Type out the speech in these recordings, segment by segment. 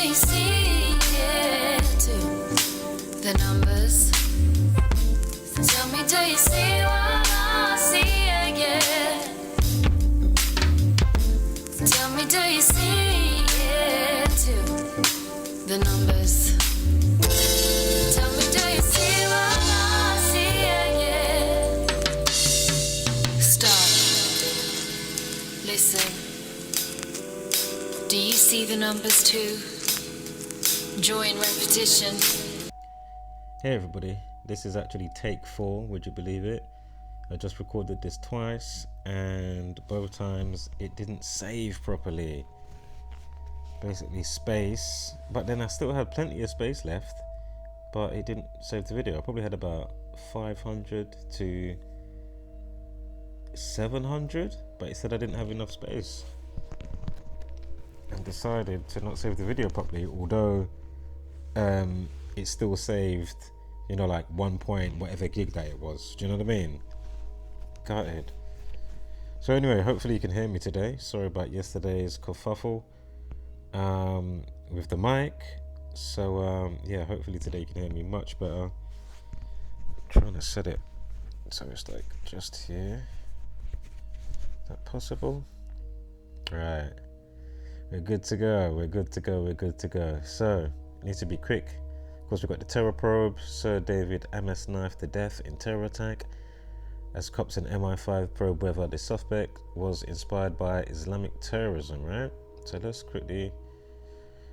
you see it too? The numbers. Tell me, do you see what I see again? Tell me, do you see it too? The numbers. Tell me, do you see what I see again? Stop. Listen. Do you see the numbers too? Join repetition. Hey everybody, this is actually take 4, would you believe it? I just recorded this twice and both times it didn't save properly. Basically space, but then I still had plenty of space left, but it didn't save the video. I probably had about 500 to 700, but it said I didn't have enough space. And decided to not save the video properly, although it still saved, you know, like 1 point whatever gig that it was. Do you know what I mean? Got it. So anyway, hopefully you can hear me today. Sorry about yesterday's kerfuffle with the mic. So yeah, hopefully today you can hear me much better. I'm trying to set it so it's like just here. Is that possible? Right. We're good to go. We're good to go. We're good to go. So need to be quick. Of course, we've got the terror probe. Sir David Amess knifed to death in terror attack as cops and MI5 probe whether the suspect was inspired by Islamic terrorism, right? So let's quickly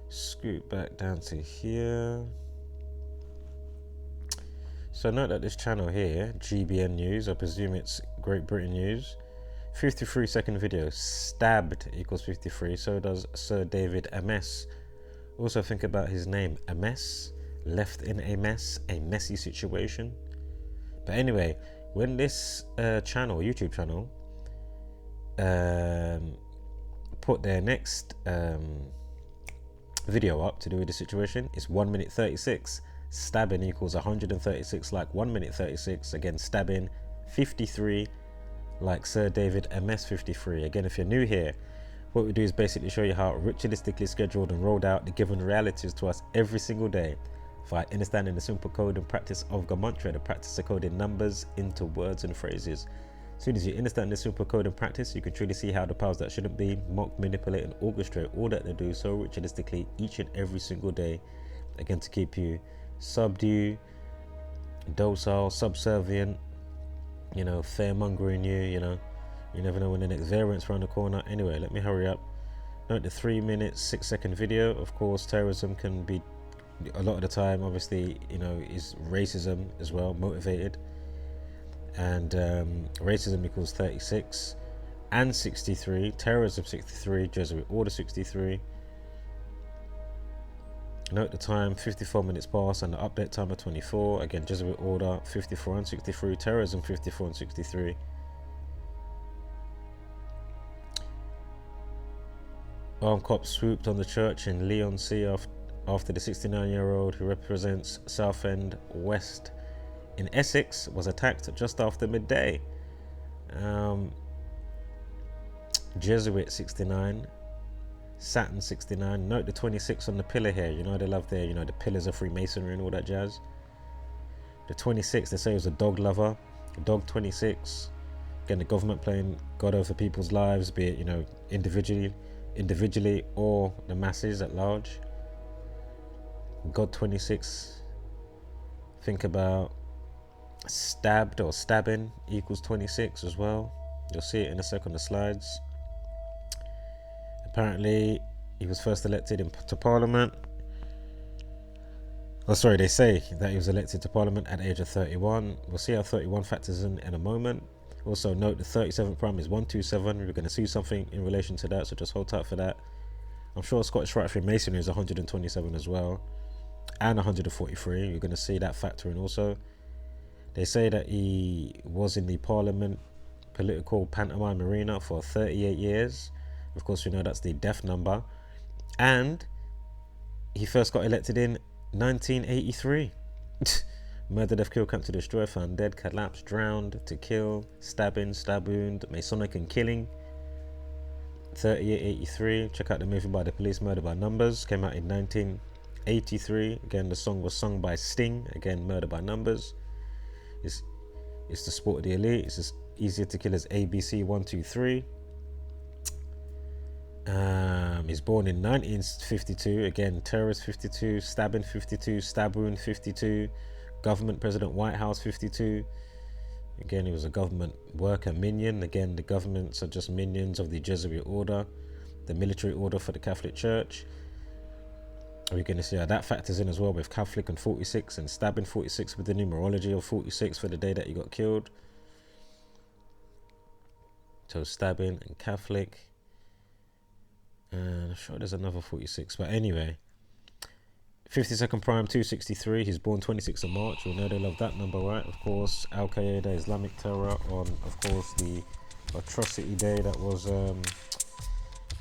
scoot back down to here. So note that this channel here, GBN News, I presume it's Great Britain News, 53-second video, stabbed equals 53, so does Sir David Amess. Also think about his name, Amess, left in a mess, a messy situation. But anyway, when this YouTube channel put their next video up to do with the situation, it's 1 minute 36. Stabbing equals 136 like 1 minute 36. Again, stabbing 53 like Sir David Amess 53. Again, if you're new here, what we do is basically show you how ritualistically scheduled and rolled out the given realities to us every single day via understanding the simple code and practice of Gematria, the practice of coding numbers into words and phrases. As soon as you understand the simple code and practice, you can truly see how the powers that shouldn't be mock, manipulate and orchestrate all that they do so ritualistically each and every single day, again to keep you subdued, docile, subservient, you know, fair-mongering you know, you never know when the next variant's around the corner. Anyway, let me hurry up. Note the 3 minute 6 second video. Of course, terrorism can be, a lot of the time, obviously, you know, is racism as well, motivated. And racism equals 36 and 63. Terrorism 63. Jesuit Order 63. Note the time, 54 minutes past, and the update timer 24. Again, Jesuit Order 54 and 63. Terrorism 54 and 63. Armed cops swooped on the church in Leon C after the 69-year-old who represents Southend West in Essex was attacked just after midday. Jesuit 69, Saturn 69. Note the 26 on the pillar here. You know they love their, you know, the pillars of Freemasonry and all that jazz. The 26, they say, was a dog lover. Dog 26. Again, the government playing God over people's lives, be it, you know, individually or the masses at large. God 26. Think about stabbed or stabbing equals 26 as well. You'll see it in a second on the slides. Apparently he was first elected to Parliament. Oh sorry, they say that he was elected to Parliament at the age of 31. We'll see how 31 factors in a moment. Also note the 37th prime is 127. We're going to see something in relation to that, so just hold tight for that. I'm sure Scottish Rite Freemasonry is 127 as well, and 143. You're going to see that factor in also. They say that he was in the Parliament political pantomime arena for 38 years. Of course, we know that's the death number. And he first got elected in 1983. Murder, death, kill, camp to destroy, found dead, collapsed, drowned, to kill, stabbing, stab wound, Masonic and killing. 3883. Check out the movie by the police, Murder by Numbers. Came out in 1983. Again, the song was sung by Sting. Again, Murder by Numbers. It's the sport of the elite. It's as easier to kill as ABC 123. He's born in 1952. Again, terrorist 52, stabbing 52, stab wound 52, government president, White House 52. Again, he was a government worker, minion. Again, the governments are just minions of the Jesuit Order, the military order for the Catholic Church. We're going to see how that factors in as well with Catholic and 46 and stabbing 46 with the numerology of 46 for the day that he got killed. So stabbing and Catholic. And I'm sure there's another 46. But anyway, 52nd Prime 263. He's born 26th of March. We know they love that number, right? Of course, Al Qaeda, Islamic terror on, of course, the atrocity day that was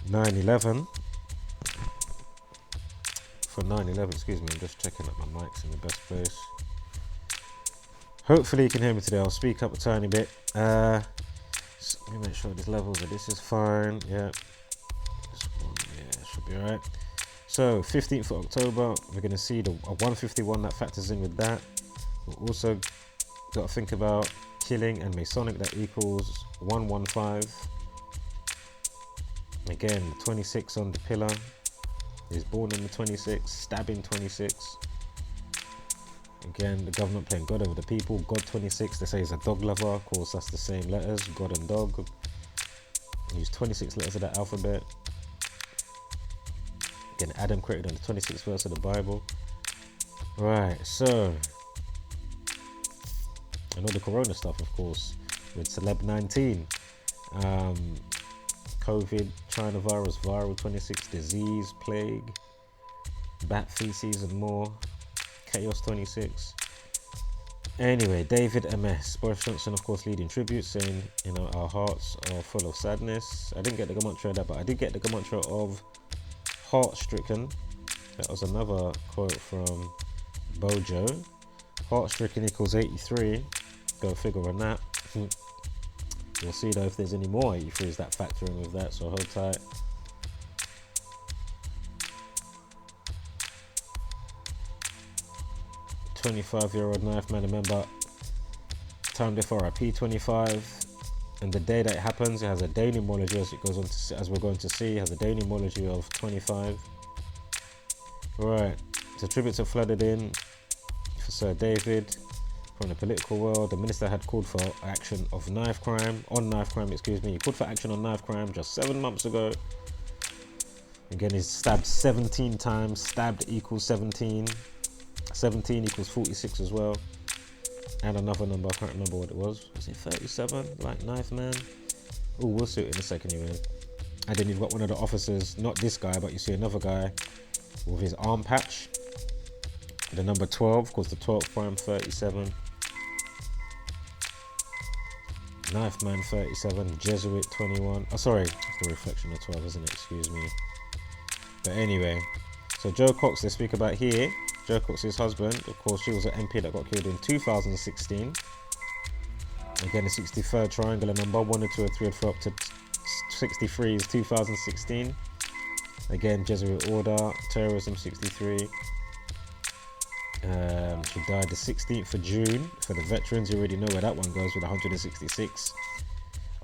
9/11. For 9/11, excuse me, I'm just checking that my mic's in the best place. Hopefully you can hear me today. I'll speak up a tiny bit. So let me make sure this levels of this is fine. Yeah, this one, yeah, should be alright. So 15th of October, we're going to see the 151 that factors in with that. We've also got to think about killing and Masonic, that equals 115. Again, 26 on the pillar. He's born in the 26, stabbing 26. Again, the government playing God over the people. God 26, they say he's a dog lover. Of course, that's the same letters, God and dog. Use 26 letters of that alphabet. Again, Adam created on the 26th verse of the Bible. Right, so. And all the corona stuff, of course, with Celeb 19. COVID, China virus, viral 26, disease, plague, bat feces and more, chaos 26. Anyway, David Amess, Boris Johnson, of course, leading tribute, saying, you know, our hearts are full of sadness. I didn't get the Gematria of that, but I did get the Gematria of heart-stricken. That was another quote from Bojo. Heart-stricken equals 83. Go figure on that. We'll see though if there's any more 83s that factor in with that, so hold tight. "25-year-old knife man, remember, time for RIP 25, and the day that it happens, it has a day numerology, as it goes on to, as we're going to see, it has a day numerology of 25. Right, so tributes have flooded in for Sir David. From the political world, the minister had called for action of knife crime, excuse me. He called for action on knife crime just 7 months ago. Again, he's stabbed 17 times. Stabbed equals 17. 17 equals 46 as well. And another number, I can't remember what it was. Was it 37? Like knife man? Oh, we'll see it in a second anyway. And then you've got one of the officers, not this guy, but you see another guy with his arm patch. The number 12, of course, the 12th prime 37. Knife man 37, Jesuit 21. Oh, sorry, that's the reflection of 12, isn't it? Excuse me. But anyway, so Joe Cox, they speak about here. Joe Cox's husband, of course, she was an MP that got killed in 2016. Again, the 63rd triangular number, 1 and 2 and 3 and 4 up to 63 is 2016. Again, Jesuit Order, Terrorism 63. She died the 16th of June. For the veterans, you already know where that one goes with 166.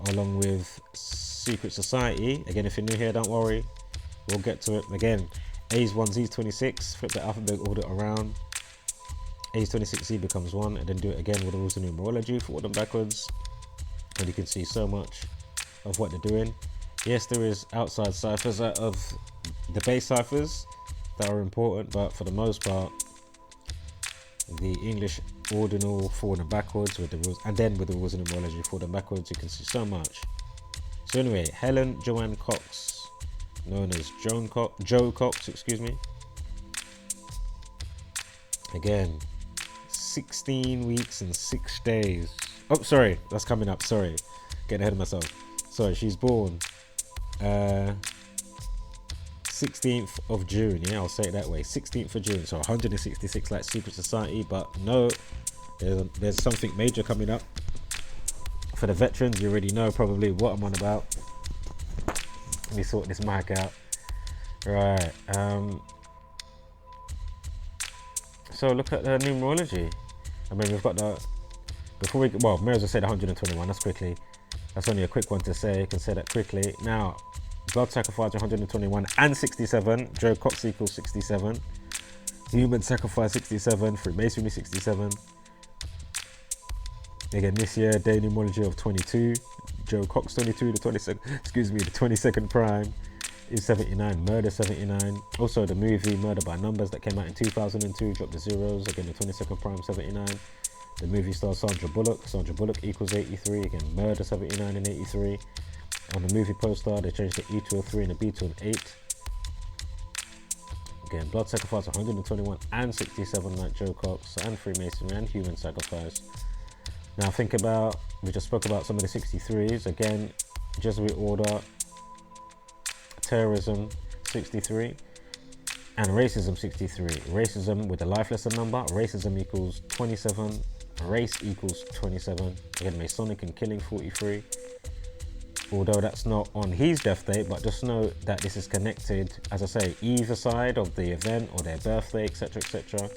Along with Secret Society. Again, if you're new here, don't worry. We'll get to it. Again, A's 1, Z's 26. Flip the alphabet order around. A's 26, Z becomes 1. And then do it again with the rules of numerology. Forward and backwards. And you can see so much of what they're doing. Yes, there is outside ciphers of the base ciphers that are important. But for the most part, the English ordinal forward and backwards with the rules, and then with the rules of numerology forward and backwards, you can see so much. So anyway, Helen Joanne Cox, known as Joe Cox, excuse me. Again, 16 weeks and 6 days. Oh, sorry, that's coming up. Sorry, getting ahead of myself. Sorry, she's born 16th of June, yeah, I'll say it that way, 16th of June, so 166 like Secret Society, but no, there's something major coming up. For the veterans, you already know probably what I'm on about. Let me sort this mic out. Right. So look at the numerology. I mean, we've got the, before we, well, may as well say the 121, that's quickly. That's only a quick one to say, you can say that quickly. Now, blood sacrifice 121 and 67, Joe Cox equals 67. Human sacrifice 67, Freemasonry 67. Again, this year, day numerology of 22, Joe Cox 22, the 22nd prime is 79, murder 79. Also the movie Murder by Numbers that came out in 2002 dropped the zeros. Again, the 22nd prime 79. The movie star Sandra Bullock equals 83. Again, murder 79 and 83. On the movie poster they changed the E to a 3 and the B to an 8. Again, blood sacrifice 121 and 67 like Joe Cox, and Freemasonry and human sacrifice. Now think about, we just spoke about some of the 63s. Again, Jesuit Order, Terrorism 63, and Racism 63. Racism with the life lesson number, racism equals 27, race equals 27. Again, Masonic and killing 43. Although that's not on his death date, but just know that this is connected, as I say, either side of the event or their birthday, etc, etc.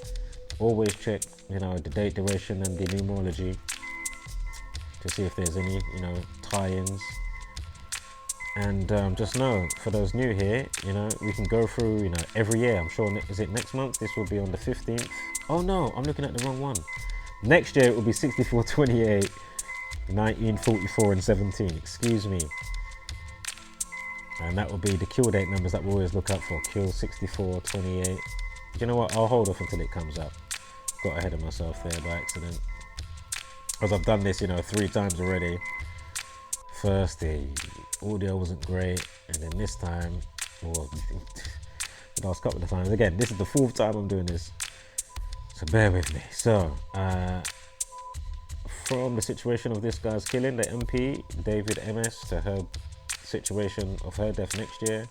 Always check, you know, the date, duration and the numerology to see if there's any, you know, tie-ins. And just know, for those new here, you know, we can go through, you know, every year. I'm sure, is it next month? This will be on the 15th. Oh no, I'm looking at the wrong one. Next year it will be 64, 28, 19, 44 and 17, excuse me. And that will be the kill date numbers that we always look out for. Kill 64, 28. Do you know what? I'll hold off until it comes up. Got ahead of myself there by accident. Because I've done this, you know, 3 times already. First, the audio wasn't great, and then this time, well, the last couple of times. Again, this is the 4th time I'm doing this, so bear with me. So, from the situation of this guy's killing, the MP David Amess, to her situation of her death next year,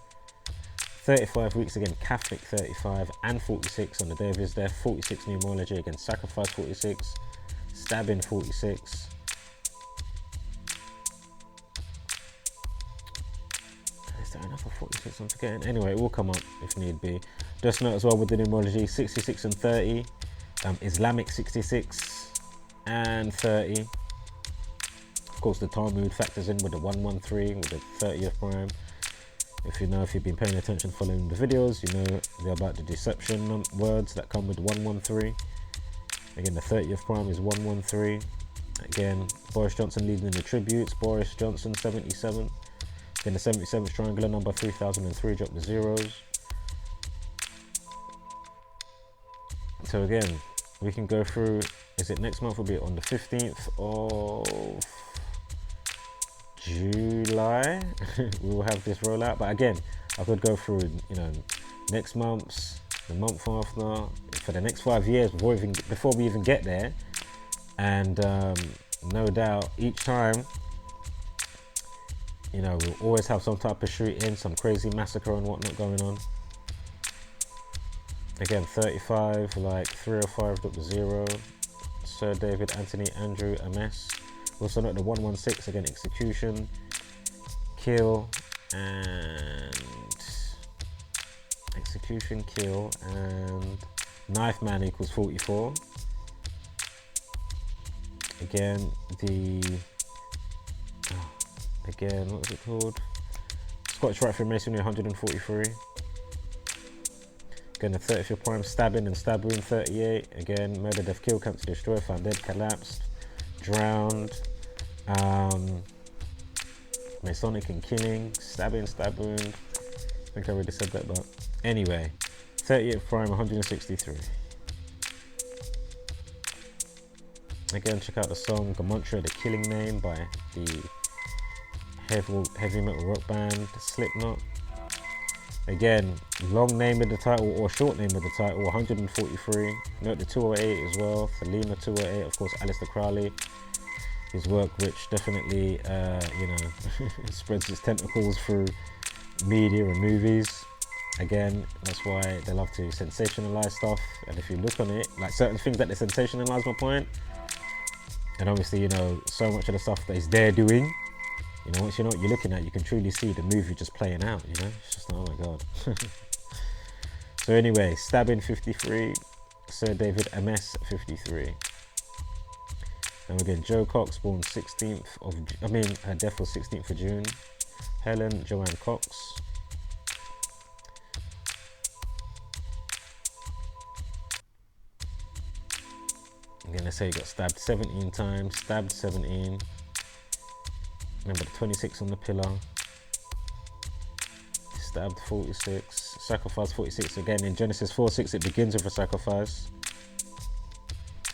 35 weeks, again Catholic 35 and 46 on the day of his death, 46 numerology, again sacrifice 46, stabbing 46. Is there another 46 I'm forgetting? Anyway, it will come up if need be. Just note as well with the numerology, 66 and 30, Islamic 66 and 30. Of course, the Talmud factors in with the 113, with the 30th prime. If you've been paying attention following the videos, you know they're about the deception words that come with 113. Again, the 30th prime is 113. Again, Boris Johnson leading the tributes, Boris Johnson 77. Again, the 77th triangular number 3003, drop the zeros. So again, we can go through, is it next month? Will be on the 15th of July. We will have this roll out, but again, I could go through, you know, next month's, the month after, for the next 5 years before we even get there. And no doubt each time, you know, we'll always have some type of shooting, some crazy massacre and whatnot going on. Again, 35, like 305, drop the 0. Sir David Anthony Andrew Amess. Also note the 116, again execution, kill, and execution, kill, and knife man equals 44. Again, again, what was it called? Scottish Rite Freemasonry 143. Again, the 30th prime, stabbing and stab wound 38. Again, murder, death, kill, cancer, destroy, found dead, collapsed, drowned. Masonic and killing, stabbing, stab wound. I think I already said that, but anyway, 30th prime 163. Again, check out the song Gematria, the killing name by the heavy metal rock band Slipknot. Again, long name of the title or short name of the title, 143. Note the 208 as well, Thelema 208, of course Aleister Crowley. His work, which definitely, you know, spreads its tentacles through media and movies. Again, that's why they love to sensationalize stuff. And if you look on it, like certain things that they sensationalize, my point. And obviously, you know, so much of the stuff that is they're doing, You know, once you know what you're looking at, you can truly see the movie just playing out, you know? It's just like, oh my God. So anyway, stabbing 53, Sir David Amess 53. And again, Joe Cox, born 16th of, her death was 16th of June. Helen Joanne Cox. Again, they say he got stabbed 17 times, stabbed 17. Remember the 26 on the pillar. Stabbed 46, sacrificed 46. Again, in Genesis 4:6, it begins with a sacrifice.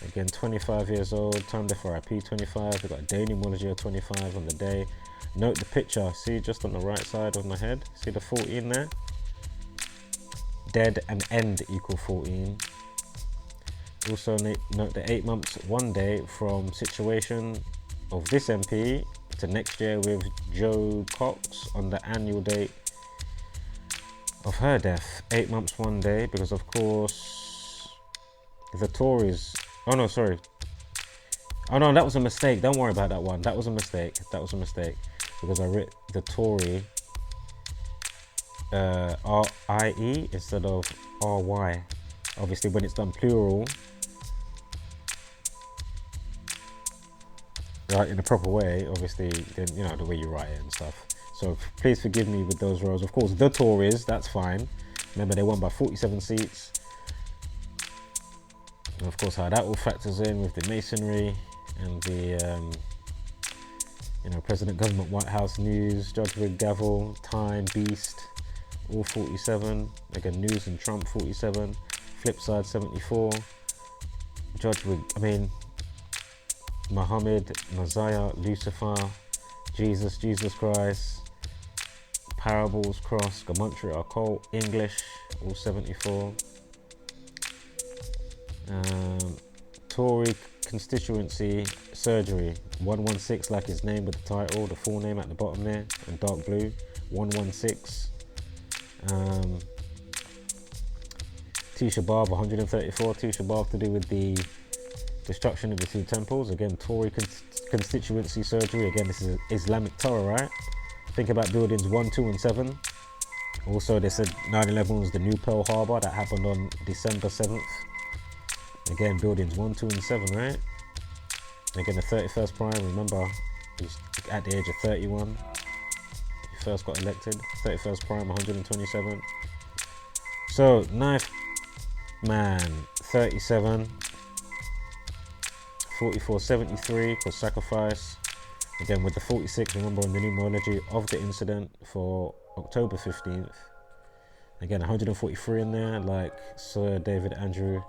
Again, 25 years old, time there for IP 25. We've got a denymology of 25 on the day. Note the picture, see just on the right side of my head, see the 14 there? Dead and end equal 14. Also note the 8 months, 1 day from situation of this MP to next year with Joe Cox on the annual date of her death. 8 months, 1 day, because of course the Tories, oh no, sorry. Oh no, that was a mistake. Don't worry about that one. That was a mistake. That was a mistake. Because I wrote the Tory R-I-E instead of R-Y. Obviously, when it's done plural, right, in a proper way, obviously, then, you know, the way you write it and stuff. So please forgive me with those rows. Of course, the Tories, that's fine. Remember, they won by 47 seats. And of course, how that all factors in with the masonry and the, you know, President, Government, White House, News, Judge Rig, Gavel, Time, Beast, all 47. Again, News and Trump, 47. Flipside, 74. Judge Rig, Muhammad, Messiah, Lucifer, Jesus, Jesus Christ, Parables, Cross, Gematria, Occult, English, all 74. Tory constituency surgery, 116, like his name with the title, the full name at the bottom there in dark blue, 116. Tisha B'Av, 134. Tisha B'Av to do with the destruction of the 2 temples. Again, Tory constituency surgery. Again, this is Islamic Torah, right? Think about buildings 1, 2, and 7. Also, they said 9/11 was the new Pearl Harbor. That happened on December 7th. Again, buildings 1, 2, and 7, right? Again, the 31st prime, remember, he's at the age of 31. He first got elected. 31st prime, 127. So, Knife Man, 37. 44, 73 for sacrifice. Again, with the 46, remember on the numerology of the incident for October 15th. Again, 143 in there, like Sir David Anthony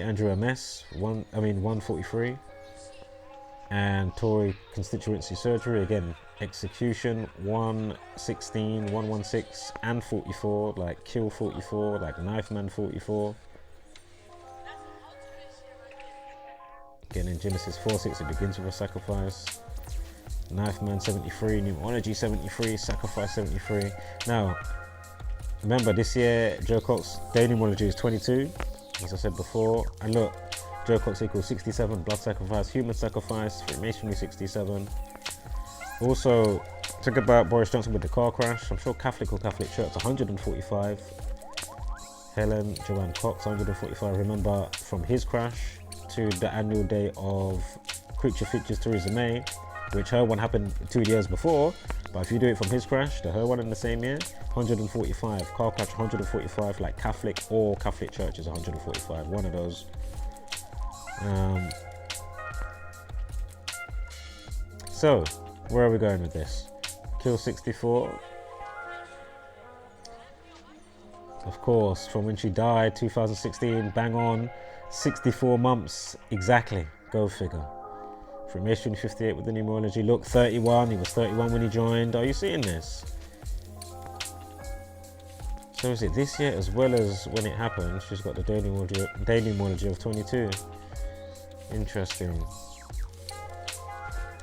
Andrew Amess, 143. And Tory constituency surgery, again, execution, 116, 116, and 44, like kill 44, like knife man 44. Again, in Genesis 4:6, it begins with a sacrifice. Knife man 73, numerology 73, sacrifice 73. Now, remember this year, Joe Cox denymology is 22, as I said before. And look, Joe Cox equals 67, blood sacrifice, human sacrifice, Freemasonry 67. Also, talk about Boris Johnson with the car crash. I'm sure Catholic or Catholic Church, 145. Helen Joanne Cox, 145. Remember, from his crash to the annual day of Creature Features Terrorism, which her one happened 2 years before, but if you do it from his crash to her one in the same year, 145. Car crash 145, like Catholic or Catholic Church is 145, one of those. So, where are we going with this? Kill 64. Of course, from when she died, 2016, bang on, 64 months exactly. Go figure. Freemasonry 58 with the numerology. Look, 31. He was 31 when he joined. Are you seeing this? So is it this year as well as when it happened? She's got the denymology of 22. Interesting.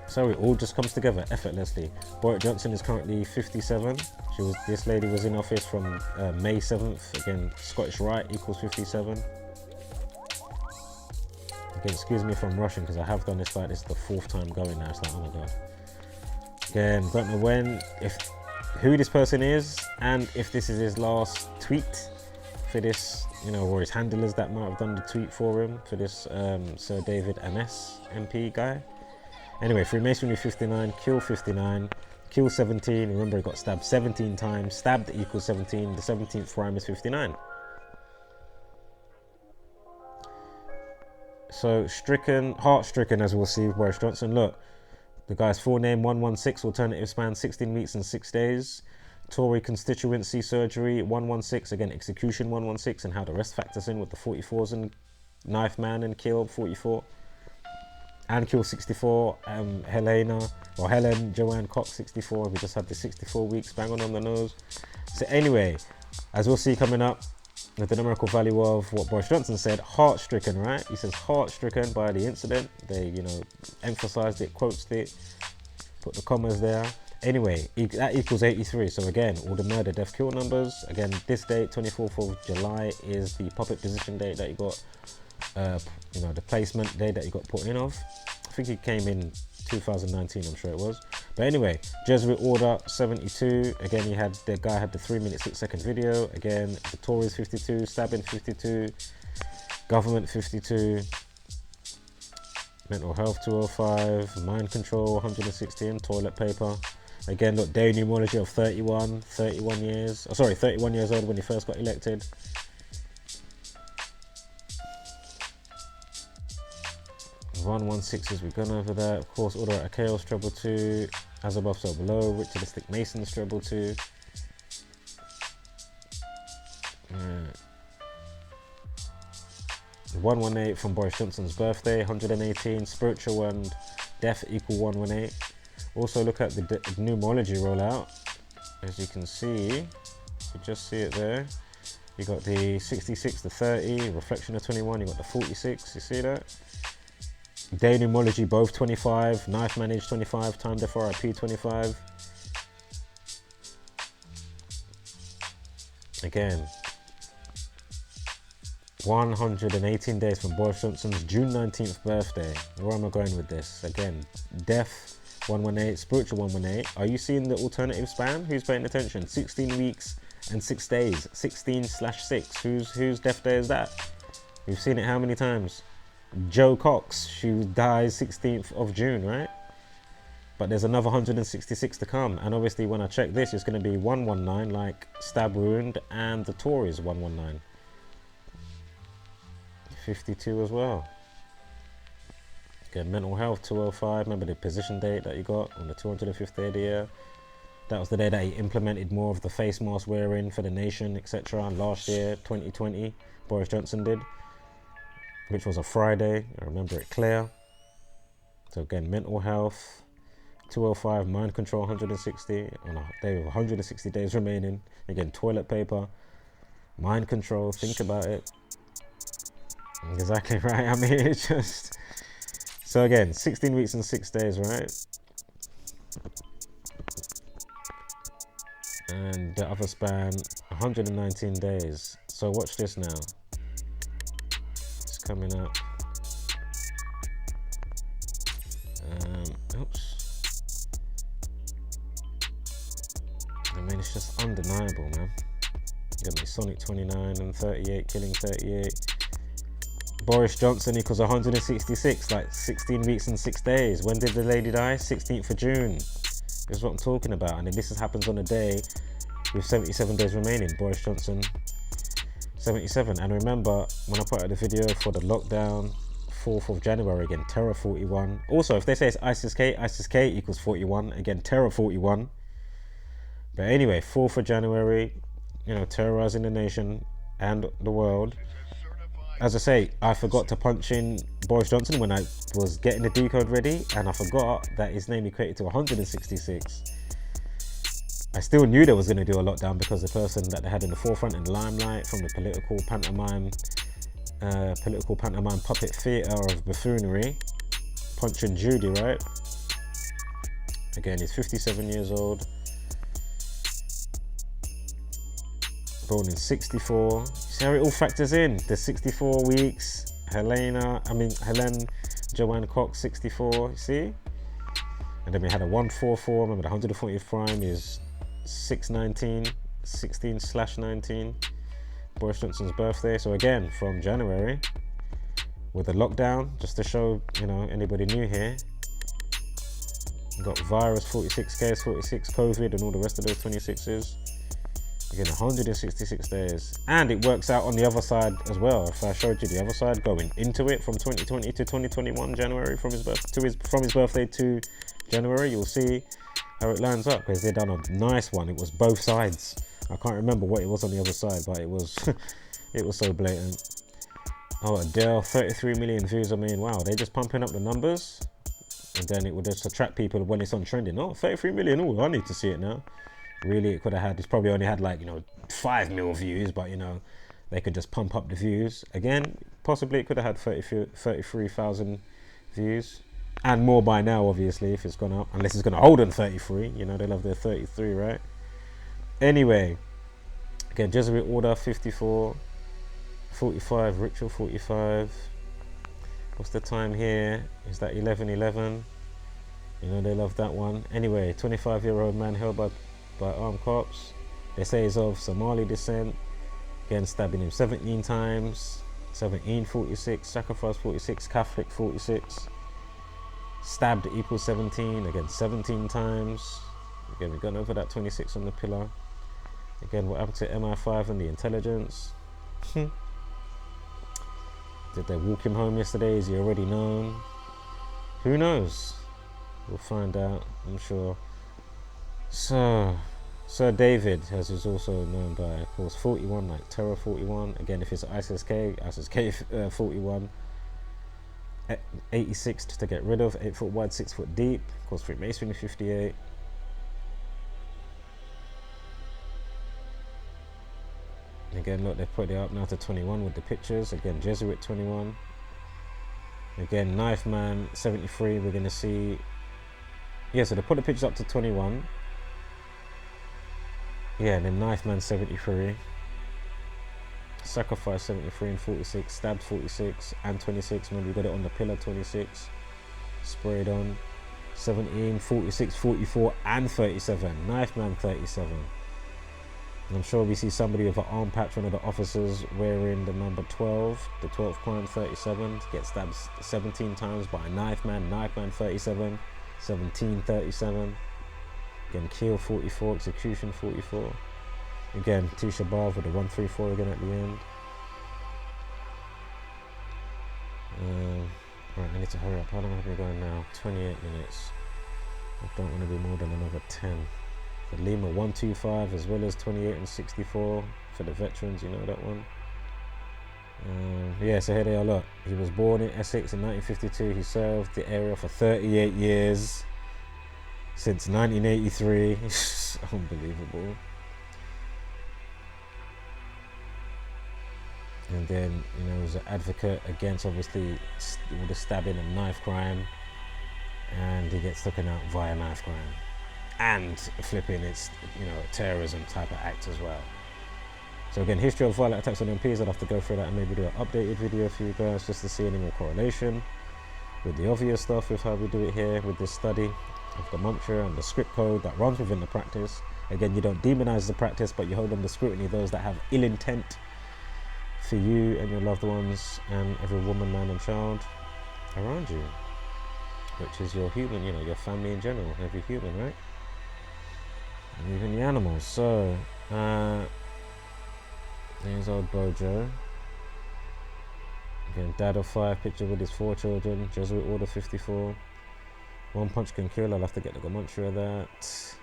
So it all just comes together effortlessly. Boris Johnson is currently 57. This lady was in office from May 7th. Again, Scottish Rite equals 57. Again, excuse me if I'm rushing because I have done this like this the 4th time going now. It's like, oh my god. Again, don't know when, who this person is, and if this is his last tweet for this, you know, or his handlers that might have done the tweet for him for this Sir David Amess MP guy. Anyway, Freemasonry 59, kill 59, kill 17. Remember, he got stabbed 17 times. Stabbed equals 17. The 17th prime is 59. So stricken, heart-stricken, as we'll see with Boris Johnson. Look, the guy's full name, 116, alternative span, 16 weeks and 6 days. Tory constituency surgery, 116. Again, execution, 116, and how the rest factors in with the 44s and knife man and kill, 44. And kill 64, Helen Joanne Cox 64. We just had the 64 weeks, bang on the nose. So anyway, as we'll see coming up, with the numerical value of what Boris Johnson said, heart-stricken, right? He says heart-stricken by the incident. They, you know, emphasized it, quotes it, put the commas there. Anyway, that equals 83. So again, all the murder, death, kill numbers. Again, this date, 24th of July, is the puppet position date that you got, you know, the placement day that you got put in of. I think it came in 2019, I'm sure it was. But anyway, Jesuit Order 72. Again, the guy had the 3-minute 6-second video. Again, the Tories 52, stabbing 52, government 52, mental health 205, mind control 116, toilet paper. Again, look, day numerology of 31 years. Oh, sorry, 31 years old when he first got elected. One 116s, we've gone over that. Of course, Order at Chaos, treble 2. As above, so below. Ritualistic Masons, treble 2. 118 from Boris Johnson's birthday, 118. Spiritual and death equal 118. Also, look at the numerology rollout. As you can see, you just see it there. You got the 66, the 30, reflection of 21. You got the 46. You see that? Day numerology both 25, knife manage 25, time death RIP 25. Again, 118 days from Boris Johnson's June 19th birthday. Where am I going with this? Again, death 118, spiritual 118. Are you seeing the alternative span? Who's paying attention? 16 weeks and 6 days. 16/6. Whose death day is that? We've seen it how many times? Joe Cox, she dies 16th of June, right? But there's another 166 to come. And obviously when I check this, it's going to be 119, like stab wound, and the Tories 119. 52 as well. Again, mental health 205. Remember the position date that you got on the 205th day of the year? That was the day that he implemented more of the face mask wearing for the nation, etc. Last year, 2020, Boris Johnson did, which was a Friday. I remember it clear. So again, mental health 205, mind control 160 on a day with 160 days remaining. Again, toilet paper, mind control, think about it. Exactly right. I mean, it's just, so again, 16 weeks and 6 days, right? And the other span 119 days. So watch this now. It's coming up. Oops. I mean, it's just undeniable, man. You got me Sonic 29 and 38, killing 38. Boris Johnson equals 166, like 16 weeks and 6 days. When did the lady die? 16th of June. This is what I'm talking about. And then this happens on a day with 77 days remaining. Boris Johnson, 77. And remember, when I put out the video for the lockdown, 4th of January, again, Terror 41. Also, if they say it's ISIS K equals 41. Again, Terror 41. But anyway, 4th of January, you know, terrorizing the nation and the world. As I say, I forgot to punch in Boris Johnson when I was getting the decode ready, and I forgot that his name equated to 166. I still knew they was going to do a lockdown because the person that they had in the forefront in the limelight from the political pantomime puppet theatre of buffoonery, punching Judy, right? Again, he's 57 years old. Born in 64. See how it all factors in? The 64 weeks. Helen Joanne Cox 64. You see? And then we had a 144. Remember, the 140th prime is 619, 16/19. Boris Johnson's birthday. So again, from January, with the lockdown, just to show, you know, anybody new here, you got virus 46, case 46, COVID, and all the rest of those 26s. Again, 166 days. And it works out on the other side as well. If I showed you the other side going into it from 2020 to 2021 January, from his birthday to January, you'll see how it lines up, because they've done a nice one. It was both sides. I can't remember what it was on the other side, but it was it was so blatant. Oh, Adele, 33 million views. I mean, wow, they're just pumping up the numbers, and then it would just attract people when it's on trending. Oh, 33 million. Oh, I need to see it now. Really, it could have had, it's probably only had like, you know, 5 mil views, but you know, they could just pump up the views. Again, possibly it could have had 33,000 views and more by now, obviously, if it's gone up, unless it's going to hold on 33. You know, they love their 33, right? Anyway, again, Jesuit Order 54, 45, Ritual 45. What's the time here? Is that 11:11? You know, they love that one. Anyway, 25-year-old man held by armed cops. They say he's of Somali descent. Again, stabbing him 17 times. 1746, sacrifice 46, Catholic 46. Stabbed equals 17. Again, 17 times. Again, we've gone over that 26 on the pillar. Again, what happened to MI5 and the intelligence? Did they walk him home yesterday? Is he already known? Who knows? We'll find out, I'm sure. So, Sir David, as he's also known by, of course, 41, like Terror 41. Again, if it's ISIS K 41. 86 to get rid of, 8 foot wide, 6 foot deep. Of course, Freemasonry 58. Again, look, they've put it up now to 21 with the pictures. Again, Jesuit 21. Again, Knife Man 73. We're going to see. Yeah, so they put the pictures up to 21. Yeah, and then Knife Man 73. Sacrifice 73 and 46. Stabbed 46 and 26. Remember, we got it on the pillar 26. Sprayed on. 17, 46, 44, and 37. Knife Man 37. And I'm sure we see somebody with an arm patch, one of the officers wearing the number 12, the 12th crime 37, get stabbed 17 times by a Knife Man 37, 1737. Again, kill 44, execution 44. Again, Tisha B'Av with the 134 again at the end. Right, I need to hurry up. How long have we going now? 28 minutes. I don't want to be more than another 10. The Lima 125 as well as 28 and 64 for the veterans, you know that one. Yeah, so here they are, look. He was born in Essex in 1952. He served the area for 38 years. Since 1983. Unbelievable. And then, you know, he was an advocate against, obviously, all the stabbing and knife crime. And he gets taken out via knife crime. And flipping, it's, you know, terrorism type of act as well. So again, history of violent attacks on MPs, I'd have to go through that and maybe do an updated video for you guys just to see any more correlation with the obvious stuff with how we do it here with this study of Gematria and the script code that runs within the practice. Again, you don't demonize the practice, but you hold under scrutiny those that have ill intent for you and your loved ones and every woman, man and child around you, which is your human, you know, your family in general, every human, right? And even the animals. So there's old Bojo. Again, dad of 5, picture with his 4 children. Jesuit Order 54. One punch can kill. I'll have to get the Gematria of that.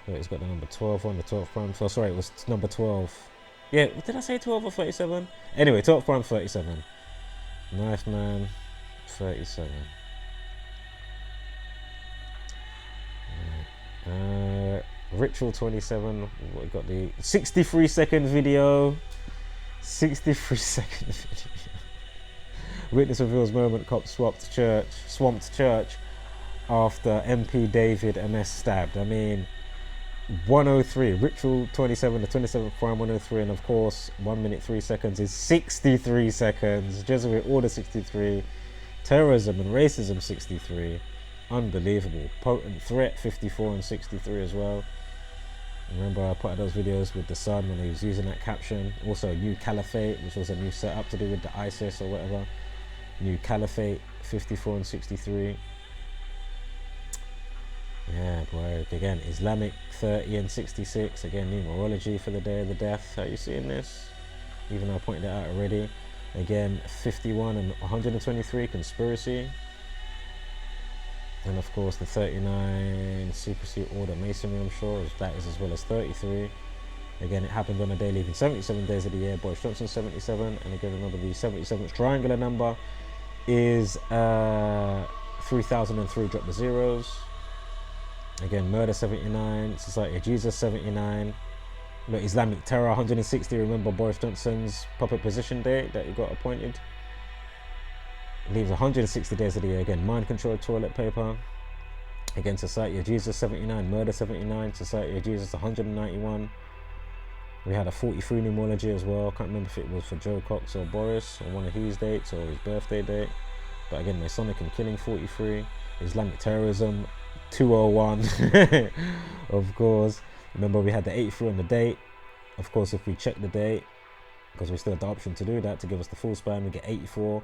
Wait, it's got the number 12 on the 12th prime. So sorry, it was number 12. Yeah, did I say 12 or 37? Anyway, 12th prime 37. Knife Man 37. Ritual 27. We got the 63-second video. 63-second video. Witness reveals moment cop swamped church after MP David Amess stabbed. I mean, 103. Ritual 27, the 27th prime 103, and of course 1 minute 3 seconds is 63 seconds. Jesuit Order 63. Terrorism and Racism 63. Unbelievable. Potent threat, 54 and 63 as well. Remember I put out those videos with the son when he was using that caption. Also new caliphate, which was a new setup to do with the ISIS or whatever. New caliphate, 54 and 63. Yeah, boy. Again, Islamic 30 and 66. Again, numerology for the day of the death. Are you seeing this? Even though I pointed it out already. Again, 51 and 123, conspiracy. And of course the 39 secrecy order masonry, I'm sure that is, as well as 33. Again, it happened on a day leaving 77 days of the year. Boris Johnson 77, and again remember the 77th triangular number is 3003, drop the zeros. Again, murder 79, Society of Jesus 79. Look, Islamic terror 160, remember Boris Johnson's puppet position date that he got appointed. Leaves 160 days of the year. Again, mind control toilet paper. Again, Society of Jesus 79, murder 79, Society of Jesus 191. We had a 43 numerology as well. Can't remember if it was for Joe Cox or Boris or one of his dates or his birthday date. But again, Masonic and killing 43. Islamic terrorism 201. Of course. Remember we had the 83 on the date. Of course, if we check the date, because we still had the option to do that to give us the full span, we get 84.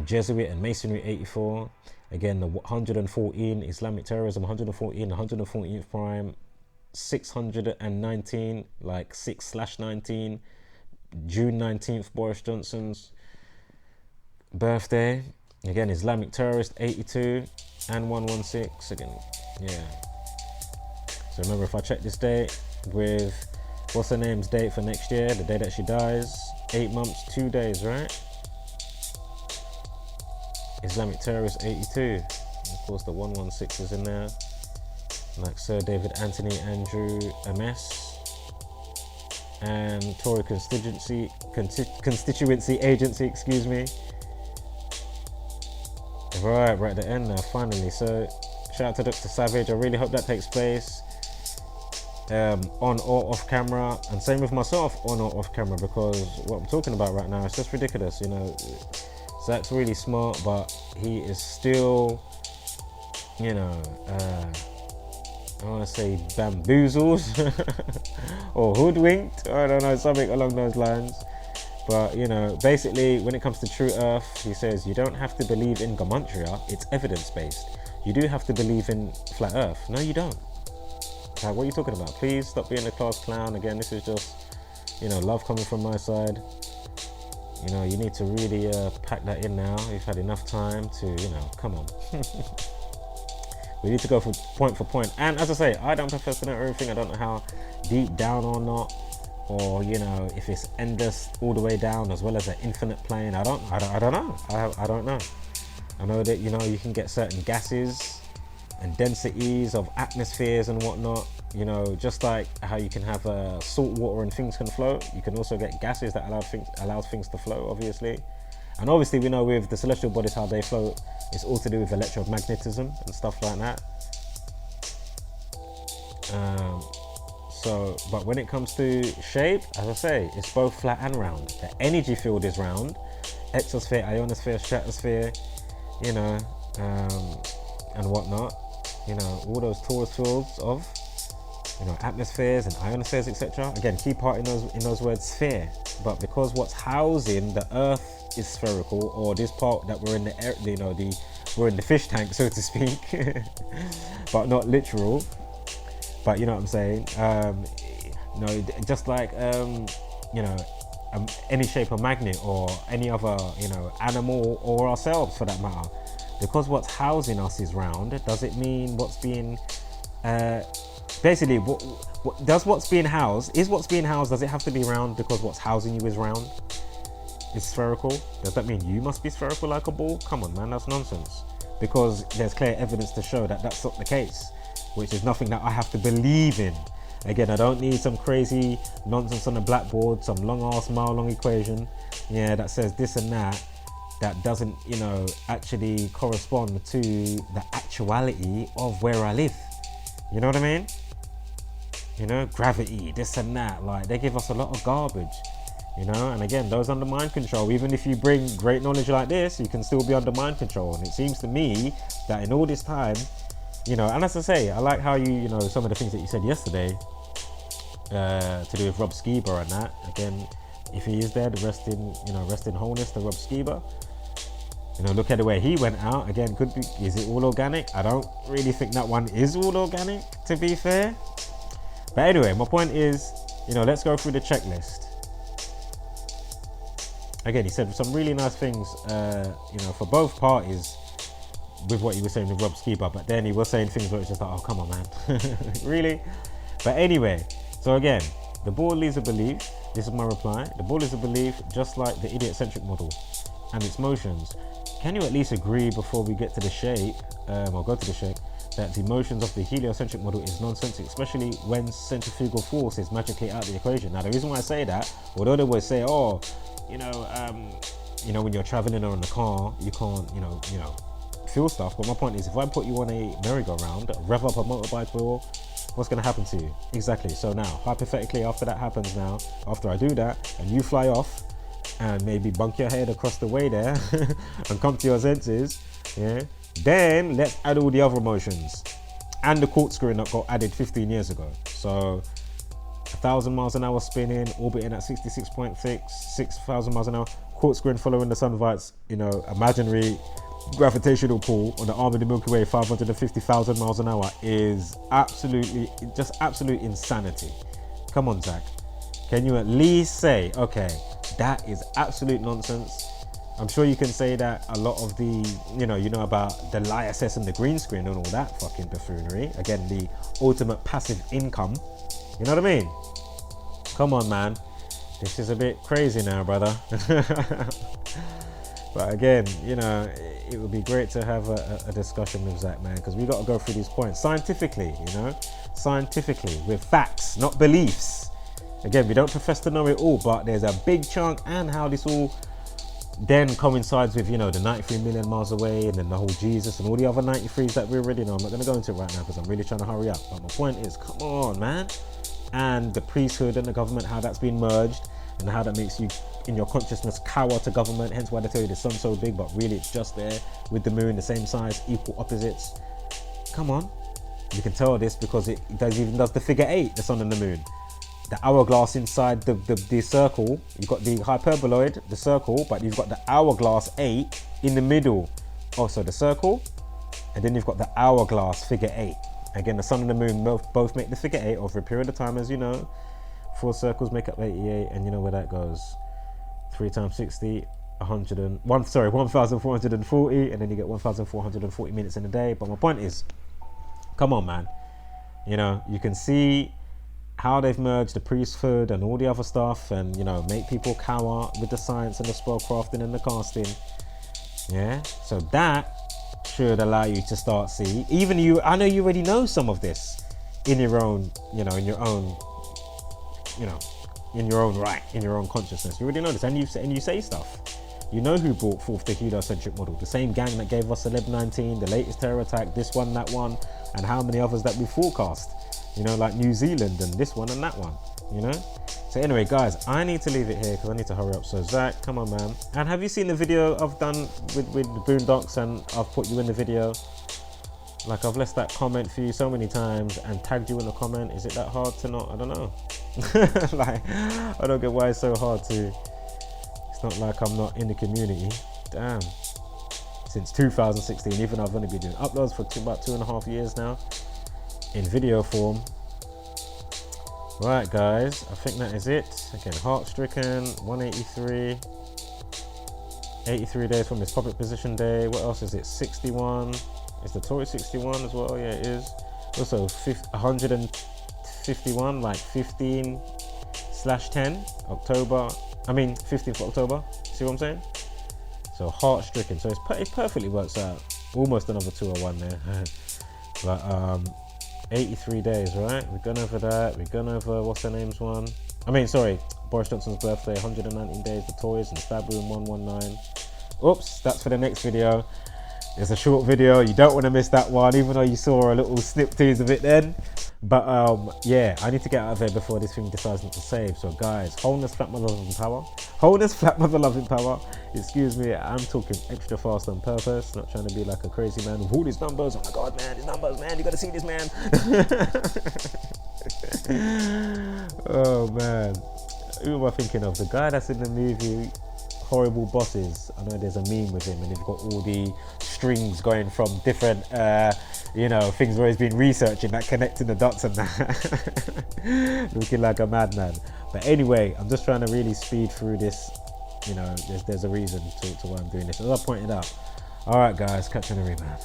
Jesuit and Masonry 84. Again, the 114 Islamic terrorism 114, 114th prime 619, like 6/19. June 19th, Boris Johnson's birthday. Again, Islamic terrorist 82 and 116. Again, yeah. So remember, if I check this date with what's her name's date for next year, the day that she dies, 8 months, 2 days, right? Islamic terrorist 82. Of course, the 116 is in there, like Sir David Andrew Amess, and Tory constituency agency, excuse me. Right, we're at the end now, finally. So, shout out to Dr. Savage. I really hope that takes place on or off camera, and same with myself, on or off camera, because what I'm talking about right now is just ridiculous, you know. Zach's really smart, but he is still, you know, I want to say bamboozled or hoodwinked, I don't know, something along those lines. But, you know, basically when it comes to True Earth, he says you don't have to believe in Gematria, it's evidence-based. You do have to believe in Flat Earth. No, you don't. Like, what are you talking about? Please stop being a class clown. Again, this is just, you know, love coming from my side. You know, you need to really pack that in now. You've had enough time to, you know, come on. We need to go for point. And as I say, I don't profess to know everything. I don't know how deep down or not, or, you know, if it's endless all the way down as well as an infinite plane. I don't know. I don't know. I know that, you know, you can get certain gases and densities of atmospheres and whatnot. You know, just like how you can have salt water and things can float, you can also get gases that allows things to float, obviously. And obviously we know with the celestial bodies how they float, it's all to do with electromagnetism and stuff like that. But when it comes to shape, as I say, it's both flat and round. The energy field is round, exosphere, ionosphere, stratosphere, you know, and whatnot. You know, all those torus fields of, you know, atmospheres and ionospheres, etc. Again, key part in those words, sphere. But because what's housing the Earth is spherical, or this part that we're in the air, you know, we're in the fish tank, so to speak, but not literal. But you know what I'm saying? You know, just like you know, any shape of magnet or any other, you know, animal or ourselves for that matter. Because what's housing us is round, does it mean what's being basically what does what's being housed, does it have to be round because what's housing you is round, is spherical? Does that mean you must be spherical like a ball? Come on, man, that's nonsense. Because there's clear evidence to show that that's not the case, which is nothing that I have to believe in. Again, I don't need some crazy nonsense on the blackboard, some long ass mile long equation, yeah, that says this and that doesn't, you know, actually correspond to the actuality of where I live. You know what I mean? You know, gravity, this and that, like they give us a lot of garbage. You know, and again, those under mind control, even if you bring great knowledge like this, you can still be under mind control. And it seems to me that in all this time, you know, and as I say, I like how you know, some of the things that you said yesterday to do with Rob Skiba and that. Again, if he is there, rest in wholeness to Rob Skiba. You know, look at the way he went out. Again, could be, is it all organic? I don't really think that one is all organic, to be fair. But anyway, my point is, you know, let's go through the checklist. Again, he said some really nice things, you know, for both parties with what he was saying with Rob Skiba, but then he was saying things where it's just like, oh, come on, man. Really? But anyway, so again, the board leaves a belief. This is my reply. The board leaves a belief, just like the idiot-centric model and its motions. Can you at least agree before we get to the shape, or go to the shape, that the motions of the heliocentric model is nonsensical, especially when centrifugal force is magically out of the equation? Now, the reason why I say that, although they would say, oh, you know, when you're traveling or in the car, you can't, you know, feel stuff. But my point is, if I put you on a merry-go-round, rev up a motorbike wheel, what's going to happen to you? Exactly. So now, hypothetically, after that happens now, after I do that, and you fly off, and maybe bunk your head across the way there, and come to your senses, yeah, then let's add all the other motions, and the corkscrewing that got added 15 years ago. So, 1,000 miles an hour spinning, orbiting at 6,000 miles an hour, corkscrewing following the sunlight's, you know, imaginary gravitational pull on the arm of the Milky Way, 550,000 miles an hour, is absolutely, just absolute insanity. Come on, Zach. Can you at least say, okay, that is absolute nonsense? I'm sure you can say that a lot of the, you know about the LISS and the green screen and all that fucking buffoonery. Again, the ultimate passive income. You know what I mean? Come on, man. This is a bit crazy now, brother. But again, you know, it would be great to have a discussion with Zach, man, because we got to go through these points scientifically, you know, scientifically, with facts, not beliefs. Again, we don't profess to know it all, but there's a big chunk, and how this all then coincides with, you know, the 93 million miles away, and then the whole Jesus and all the other 93s that we already know. I'm not going to go into it right now because I'm really trying to hurry up. But my point is, come on, man. And the priesthood and the government, how that's been merged, and how that makes you, in your consciousness, cower to government. Hence why they tell you the sun's so big, but really it's just there with the moon, the same size, equal opposites. Come on. You can tell this because it even does the figure 8, the sun and the moon. The hourglass inside the circle, you've got the hyperboloid, the circle, but you've got the hourglass 8 in the middle. Also the circle, and then you've got the hourglass figure 8. Again, the sun and the moon both make the figure 8 over a period of time, as you know. 4 circles make up 88, and you know where that goes. 3 times 60, 1,440, and then you get 1,440 minutes in a day. But my point is, come on, man. You know, you can see how they've merged the priesthood and all the other stuff, and, you know, make people cower with the science and the spellcrafting and the casting. Yeah, so that should allow you to start see, even you, I know you already know some of this in your own, you know, in your own, you know, in your own right, in your own consciousness. You already know this, and you say stuff. You know who brought forth the heliocentric model, the same gang that gave us Celeb 19, the latest terror attack, this one, that one, and how many others that we forecast, you know, like New Zealand and this one and that one, you know. So anyway, guys, I need to leave it here because I need to hurry up. So Zach, come on, man. And have you seen the video I've done with the Boondocks, and I've put you in the video? Like, I've left that comment for you so many times and tagged you in the comment. Is it that hard to not? I don't know. Like, I don't get why it's so hard to. It's not like I'm not in the community. Damn. Since 2016, even I've only been doing uploads for about 2.5 years now in video form. Right, guys, I think that is it. Again, heart-stricken, 183. 83 days from his public position day. What else is it? 61. Is the Tory 61 as well? Yeah, it is. Also 151, like 15/10 October. I mean 15th October. See what I'm saying? So heart-stricken. So it perfectly works out. Almost another 201 there. But 83 days, right? We've gone over that. We've gone over what's her name's one. I mean, sorry, Boris Johnson's birthday. 119 days. The Tories and Stab Room 119. Oops, that's for the next video. It's a short video, you don't want to miss that one, even though you saw a little snip tease of it then. But yeah, I need to get out of here before this thing decides not to save. So guys, wholeness, flat mother love and power. Wholeness, flat mother love and power. Excuse me, I'm talking extra fast on purpose, not trying to be like a crazy man with all these numbers. Oh my god, man, these numbers, man, you gotta see this, man. Oh man, who am I thinking of? The guy that's in the movie Horrible Bosses. I know there's a meme with him, and they've got all the strings going from different you know, things where he's been researching, like connecting the dots and that. Looking like a madman. But anyway, I'm just trying to really speed through this. You know, there's a reason to why I'm doing this, as I pointed out. All right guys, catch you in a rebound.